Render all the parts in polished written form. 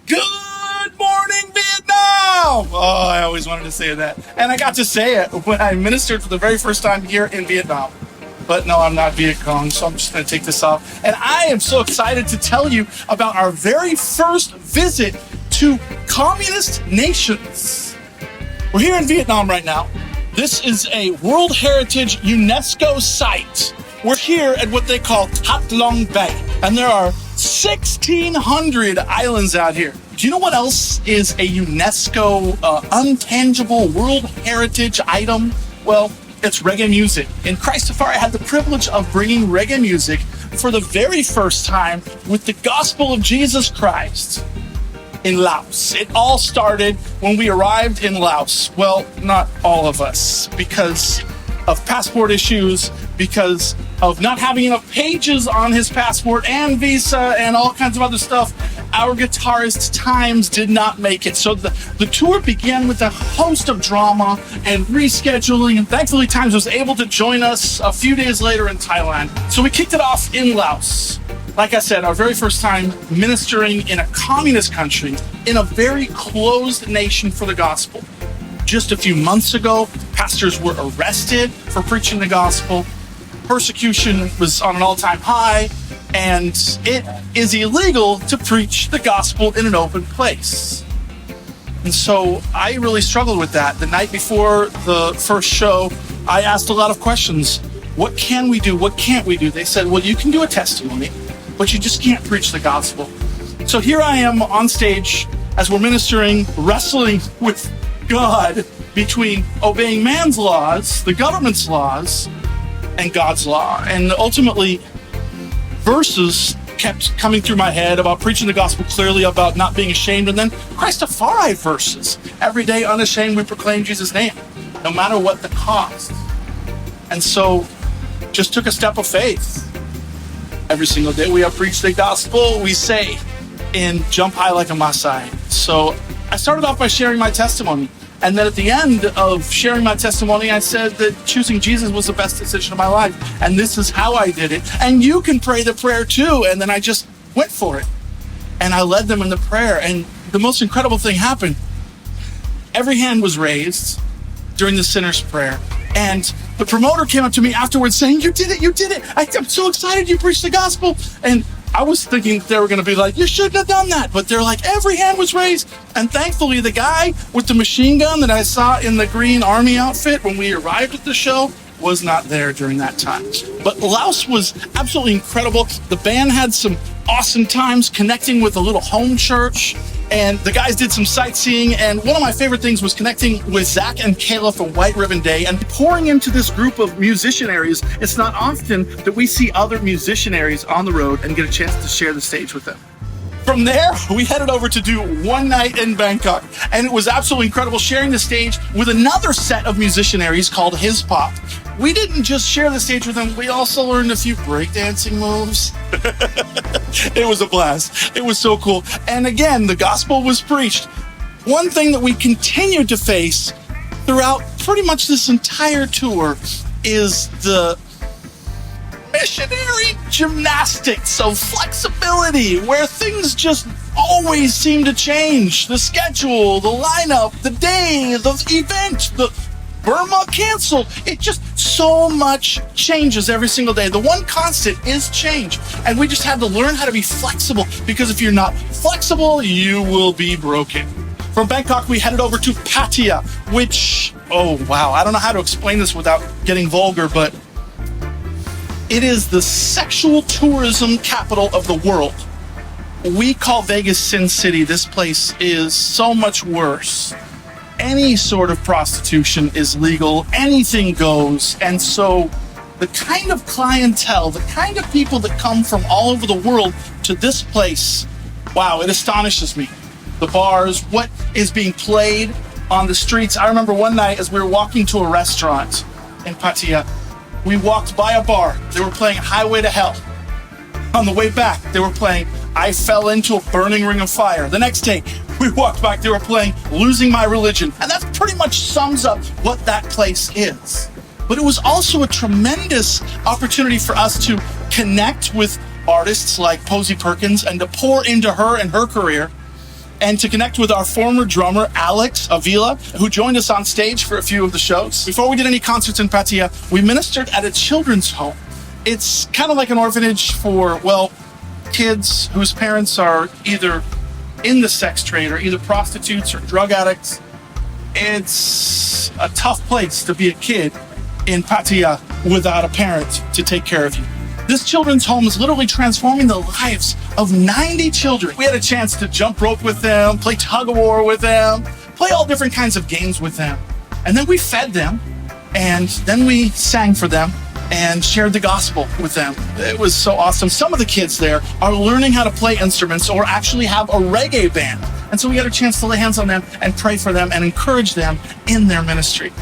Good morning, Vietnam! Oh, I always wanted to say that. And I got to say it when I ministered for the very first time here in Vietnam. But no, I'm not Viet Cong, so I'm just going to take this off. And I am so excited to tell you about our very first visit to communist nations. We're here in Vietnam right now. This is a World Heritage UNESCO site. We're here at what they call Hat Long Bay, and there are 1,600 islands out here. Do you know what else is a UNESCO untangible World Heritage item? Well, it's reggae music. And Christafari had the privilege of bringing reggae music for the very first time with the gospel of Jesus Christ in Laos. It all started when we arrived in Laos. Well, not all of us, because of passport issues, because of not having enough pages on his passport and visa and all kinds of other stuff. Our guitarist Times did not make it. So the tour began with a host of drama and rescheduling, and thankfully Times was able to join us a few days later in Thailand. So we kicked it off in Laos. Like I said, our very first time ministering in a communist country, in a very closed nation for the gospel. Just a few months ago, pastors were arrested for preaching the gospel. Persecution was on an all-time high, and it is illegal to preach the gospel in an open place. And so I really struggled with that. The night before the first show, I asked a lot of questions. What can we do? What can't we do? They said, well, you can do a testimony, but you just can't preach the gospel. So here I am on stage as we're ministering, wrestling with God between obeying man's laws, the government's laws, and God's law. And ultimately, verses kept coming through my head about preaching the gospel clearly, about not being ashamed, and then Christafari verses. Every day, unashamed, we proclaim Jesus' name, no matter what the cost. And so, just took a step of faith. Every single day we have preached the gospel, we say, and jump high like a Maasai. So I started off by sharing my testimony. And then at the end of sharing my testimony, I said that choosing Jesus was the best decision of my life. And this is how I did it. And you can pray the prayer too. And then I just went for it. And I led them in the prayer. And the most incredible thing happened. Every hand was raised during the sinner's prayer. And the promoter came up to me afterwards saying, you did it, you did it. I'm so excited you preached the gospel. And I was thinking they were going to be like, you shouldn't have done that. But they're like, every hand was raised. And thankfully, the guy with the machine gun that I saw in the green army outfit when we arrived at the show was not there during that time. But Laos was absolutely incredible. The band had some awesome times connecting with a little home church. And the guys did some sightseeing, and one of my favorite things was connecting with Zach and Kayla for White Ribbon Day and pouring into this group of missionaries. It's not often that we see other missionaries on the road and get a chance to share the stage with them. From there, we headed over to do one night in Bangkok, and it was absolutely incredible sharing the stage with another set of missionaries called His Pop. We didn't just share the stage with them, we also learned a few breakdancing moves. It was a blast. It was so cool. And again, the gospel was preached. One thing that we continued to face throughout pretty much this entire tour is the missionary gymnastics of flexibility, where things just always seem to change. The schedule, the lineup, the day, the event, the Burma canceled. It just so much changes every single day. The one constant is change. And we just had to learn how to be flexible, because if you're not flexible, you will be broken. From Bangkok, we headed over to Pattaya, which, oh wow, I don't know how to explain this without getting vulgar, but it is the sexual tourism capital of the world. We call Vegas Sin City. This place is so much worse. Any sort of prostitution is legal, anything goes. And so the kind of clientele, the kind of people that come from all over the world to this place, wow, it astonishes me. The bars, what is being played on the streets. I remember one night as we were walking to a restaurant in Pattaya, we walked by a bar. They were playing Highway to Hell. On the way back, they were playing I Fell Into a Burning Ring of Fire. The next day, we walked back, they were playing Losing My Religion. And that pretty much sums up what that place is. But it was also a tremendous opportunity for us to connect with artists like Posey Perkins and to pour into her and her career. and to connect with our former drummer, Alex Avila, who joined us on stage for a few of the shows. Before we did any concerts in Pattaya, we ministered at a children's home. It's kind of like an orphanage for, well, kids whose parents are either in the sex trade or either prostitutes or drug addicts. It's a tough place to be a kid in Pattaya without a parent to take care of you. This children's home is literally transforming the lives of 90 children. We had a chance to jump rope with them, play tug of war with them, play all different kinds of games with them. And then we fed them, and then we sang for them and shared the gospel with them. It was so awesome. Some of the kids there are learning how to play instruments or actually have a reggae band. And so we had a chance to lay hands on them and pray for them and encourage them in their ministry.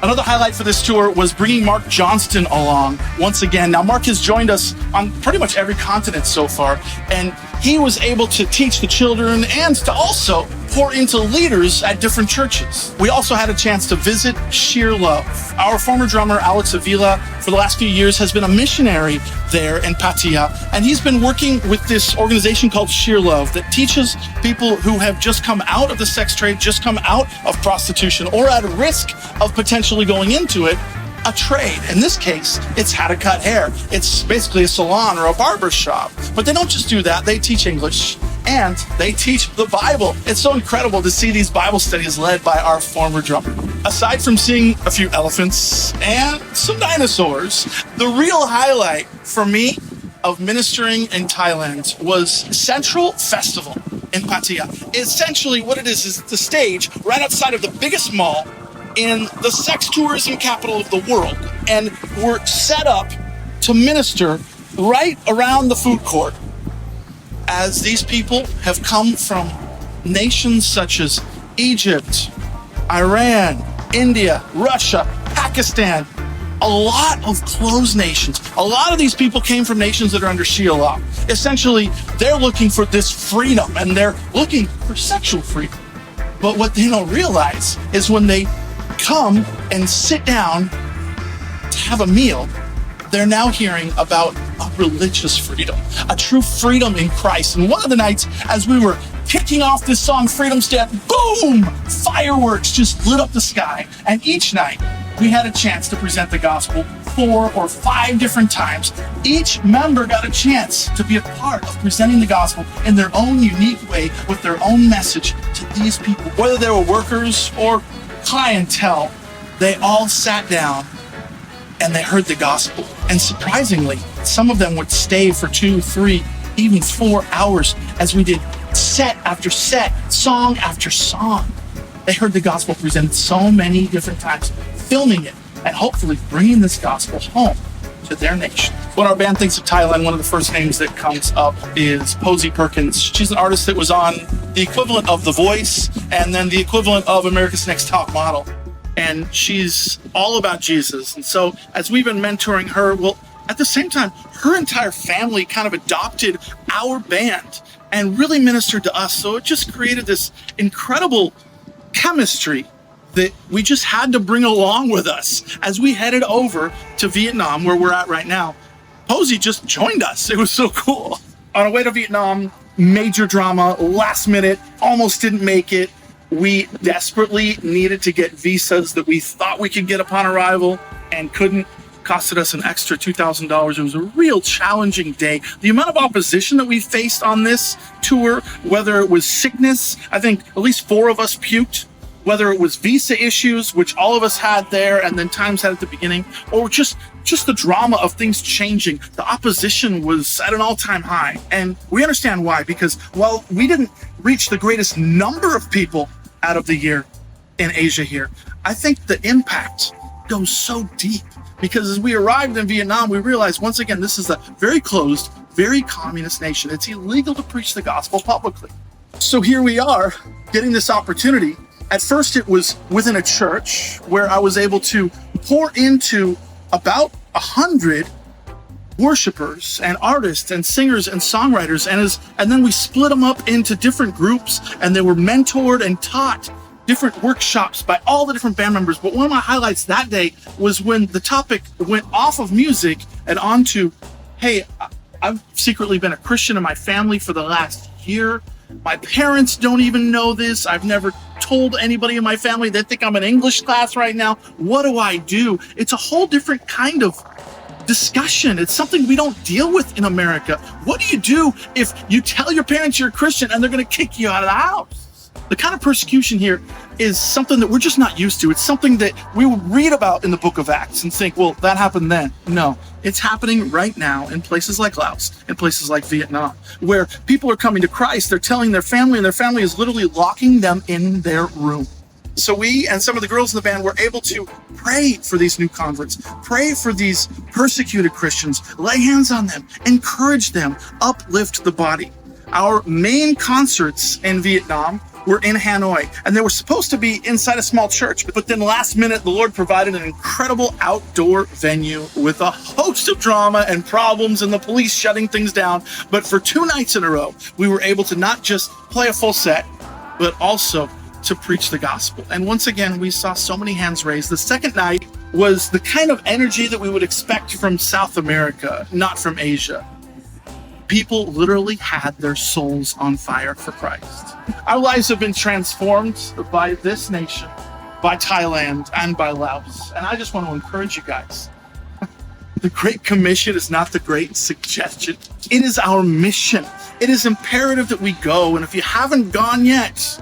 Another highlight for this tour was bringing Mark Johnston along once again. Now, Mark has joined us on pretty much every continent so far, and he was able to teach the children and to also pour into leaders at different churches. We also had a chance to visit Sheer Love. Our former drummer, Alex Avila, for the last few years has been a missionary there in Pattaya, and he's been working with this organization called Sheer Love that teaches people who have just come out of the sex trade, just come out of prostitution, or at risk of potentially going into it, a trade. In this case, it's how to cut hair. It's basically a salon or a barber shop. But they don't just do that, they teach English and they teach the Bible. It's so incredible to see these Bible studies led by our former drummer. Aside from seeing a few elephants and some dinosaurs, the real highlight for me of ministering in Thailand was Central Festival in Pattaya. Essentially what it is the stage right outside of the biggest mall in the sex tourism capital of the world, and we're set up to minister right around the food court as these people have come from nations such as Egypt, Iran, India, Russia, Pakistan, a lot of closed nations. A lot of these people came from nations that are under Sharia law. Essentially, they're looking for this freedom and they're looking for sexual freedom. But what they don't realize is when they come and sit down to have a meal, they're now hearing about a religious freedom, a true freedom in Christ. And one of the nights, as we were kicking off this song, Freedom Stand, boom, fireworks just lit up the sky. And each night, we had a chance to present the gospel 4 or 5 different times. Each member got a chance to be a part of presenting the gospel in their own unique way with their own message to these people. Whether they were workers or clientele, they all sat down and they heard the gospel. And surprisingly, some of them would stay for 2, 3, even 4 hours as we did set after set, song after song. They heard the gospel presented so many different times, filming it and hopefully bringing this gospel home to their nation. When our band thinks of Thailand, one of the first names that comes up is Posey Perkins. She's an artist that was on the equivalent of The Voice and then the equivalent of America's Next Top Model. And she's all about Jesus. And so as we've been mentoring her, well, at the same time, her entire family kind of adopted our band and really ministered to us. So it just created this incredible chemistry that we just had to bring along with us as we headed over to Vietnam, where we're at right now. Posey just joined us. It was so cool. On our way to Vietnam, major drama, last minute, almost didn't make it. We desperately needed to get visas that we thought we could get upon arrival and couldn't. Costed us an extra $2,000. It was a real challenging day. The amount of opposition that we faced on this tour, whether it was sickness, I think at least 4 of us puked, whether it was visa issues, which all of us had there and then Times had at the beginning, or just the drama of things changing. The opposition was at an all-time high. And we understand why, because while we didn't reach the greatest number of people out of the year in Asia here, I think the impact goes so deep. Because as we arrived in Vietnam, we realized once again, this is a very closed, very communist nation. It's illegal to preach the gospel publicly. So here we are getting this opportunity. At first it was within a church where I was able to pour into about 100 worshipers and artists and singers and songwriters. And then we split them up into different groups and they were mentored and taught different workshops by all the different band members. But one of my highlights that day was when the topic went off of music and onto, hey, I've secretly been a Christian in my family for the last year. My parents don't even know this. I've never told anybody in my family. They think I'm in English class right now. What do I do? It's a whole different kind of discussion. It's something we don't deal with in America. What do you do if you tell your parents you're a Christian and they're going to kick you out of the house? The kind of persecution here is something that we're just not used to. It's something that we would read about in the book of Acts and think, well, that happened then. No, it's happening right now in places like Laos, in places like Vietnam, where people are coming to Christ. They're telling their family, and their family is literally locking them in their room. So we and some of the girls in the band were able to pray for these new converts, pray for these persecuted Christians, lay hands on them, encourage them, uplift the body. Our main concerts in Vietnam were in Hanoi, and they were supposed to be inside a small church, but then last minute, the Lord provided an incredible outdoor venue with a host of drama and problems and the police shutting things down. But for 2 nights in a row, we were able to not just play a full set, but also to preach the gospel. And once again, we saw so many hands raised. The second night was the kind of energy that we would expect from South America, not from Asia. People literally had their souls on fire for Christ. Our lives have been transformed by this nation, by Thailand, and by Laos. And I just want to encourage you guys. The Great Commission is not the great suggestion. It is our mission. It is imperative that we go. And if you haven't gone yet,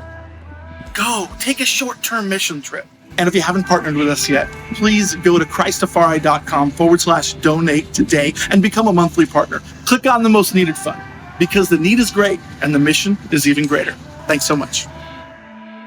go. Take a short-term mission trip. And if you haven't partnered with us yet, please go to Christafari.com/donate today and become a monthly partner. Click on the most needed fund, because the need is great and the mission is even greater. Thanks so much.